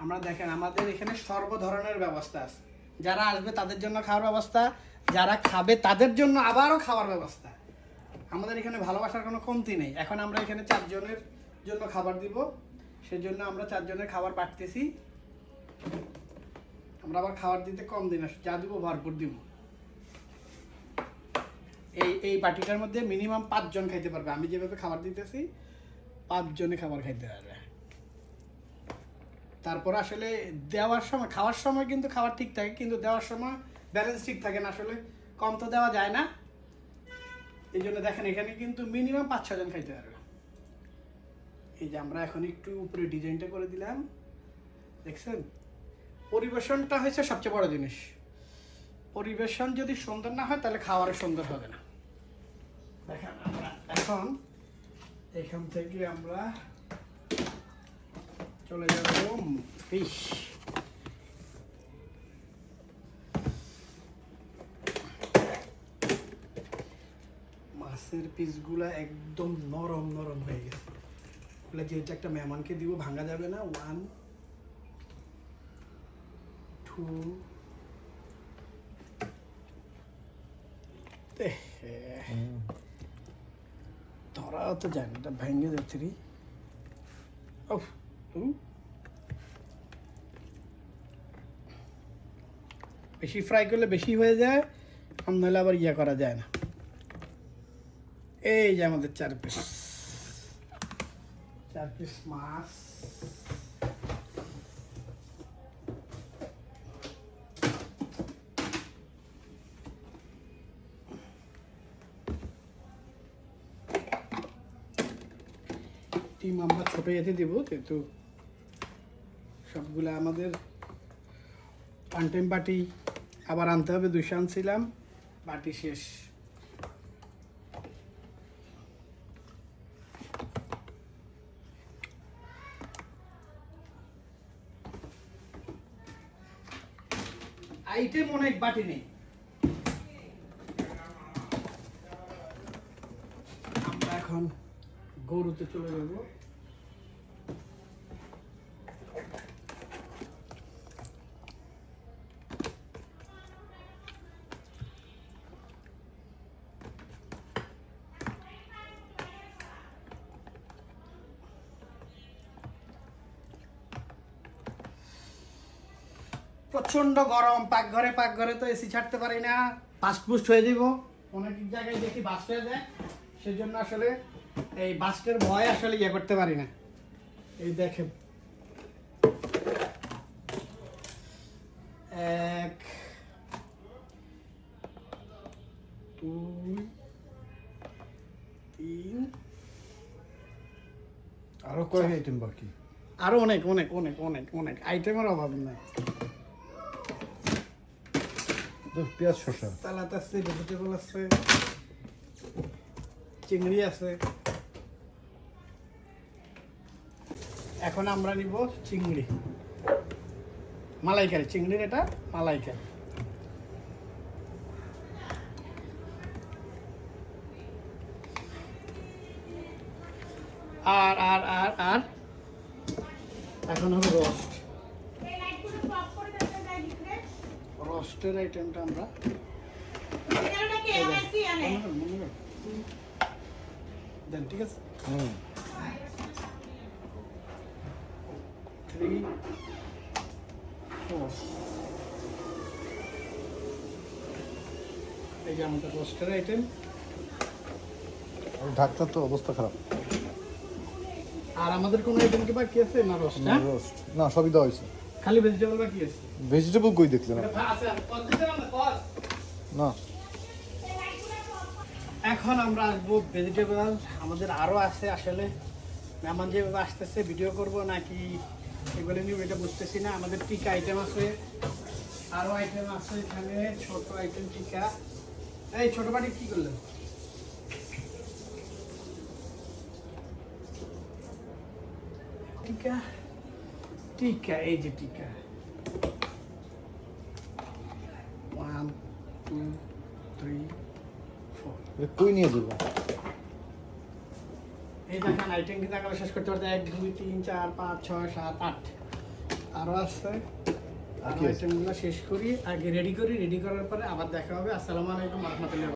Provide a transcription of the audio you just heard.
আমরা দেখেন আমাদের এখানে সর্ব ধরনের ব্যবস্থা আছে। যারা আসবে তাদের জন্য খাওয়ার ব্যবস্থা, যারা খাবে তাদের জন্য আবারও খাওয়ার ব্যবস্থা। আমাদের এখানে ভালোবাসার কোনো কমতি নেই। এখন আমরা এখানে 4 জনের জন্য খাবার দিব, সেজন্য আমরা 4 জনের খাবার বাড়তেছি। আমরা আবার খাবার দিতে কম দিই না, যা দিব ভরপুর দিব। এই বাটিটার মধ্যে মিনিমাম 5 জন খাইতে পারবে। আমি যেভাবে খাবার দিতেছি 5 জনে খাবার খাইতে পারবে। তারপর আসলে দেওয়ার সময়, খাওয়ার সময় কিন্তু খাবার ঠিক থাকে, কিন্তু দেওয়ার সময় ব্যালেন্স ঠিক থাকে না। আসলে কম তো দেওয়া যায় না, এই জন্য দেখেন এখানে কিন্তু মিনিমাম 5-6 জন খাইতে পারবে। এই যে আমরা এখন একটু উপরে ডিজাইনটা করে দিলাম, দেখছেন? পরিবেশনটা হয়েছে সবচেয়ে বড় জিনিস। পরিবেশন যদি সুন্দর না হয় তাহলে খাওয়ারও সুন্দর হবে না। দেখেন আমরা এখন এখান থেকে আমরা চলে যাব ফিশ। মাছের পিসগুলা একদম নরম নরম হয়ে গেছে। বলে যেটা একটা মেহমানকে দিব, ভাঙা যাবে না। 1 2 ধরাও তো যায় না, এটা ভেঙে যাচ্ছে রে। বেশি ফ্রাই করলে বেশি হয়ে যায়, কম নইলে আবার ইয়া করা যায় না। এই যে আমাদের 4 পিস মাছ। ডিম আমরা ছোট ইয়েতে দিব, কিন্তু সবগুলো আমাদের 1 টাইম বাটি আবার আনতে হবে। 200 আনছিলাম, বাটি শেষ। আইটেম অনেক, বাটি নেই। আমরা এখন গরুতে চলে যাব। প্রচন্ড গরম, পাকঘরে তো এসি ছাড়তে পারি না, ফাস্টফুস্ট হয়ে যাব। অনেক জায়গায় দেখি বাস্ট হয়ে যায়, সেজন্য আসলে এই বাস্টের ভয় আসলে ইয়ে করতে পারি না। এই দেখেন 1 2 3 আরো কয় আইটেম বাকি? আরো অনেক অনেক অনেক অনেক অনেক আইটেমের অভাব নাই। পেঁয়াজ শসা, সালাদ আছে, ভেজিটেবল আছে, চিংড়ি আছে। এখন আমরা নিব চিংড়ি, মালাইকারি। চিংড়ির এটা মালাইকারি। আর আর আর আর এখন হবে রোস্ট। রোস্টের আইটেমটা আমরা দেন, ঠিক আছে? 3 4 এই যে আমাদের রোস্টের আইটেম। ঢাকটা তো অবস্থা খারাপ। আর আমাদের কোনো আইটেম কি বাকি আছে? না রোস্ট, না রোস্ট না, সবই দেওয়া হয়েছে। খালি ভেজিটেবল বাকি আছে। ভেজিটেবল কই দেখলেন না? এখন আমরা আসবো ভেজিটেবল। আমাদের আরো আছে আসলে, মেহমান যেভাবে আসতেছে ভিডিও করব নাকি এগুলো নিয়ে এটা বুঝতেছি না। আমাদের টিকা আইটেম আছে, আরো আইটেম আছে এখানে, ছোট আইটেম টিকা। এই ছোট বাটি কি করলেন? টিকা টিকা, এই যে টিকা। 1 2 3 4 কই নিয়ে যাবো? এই দেখেন আইটেম কিন্তু একেবারে শেষ করতে পারতে 1 2 3 4 5 6 7 8 আরও আছে, আরও কি আছে? আইটেমগুলো শেষ করি, আগে রেডি করি, রেডি করার পরে আবার দেখা হবে। আসসালামু আলাইকুম রহমতুল্লাহ।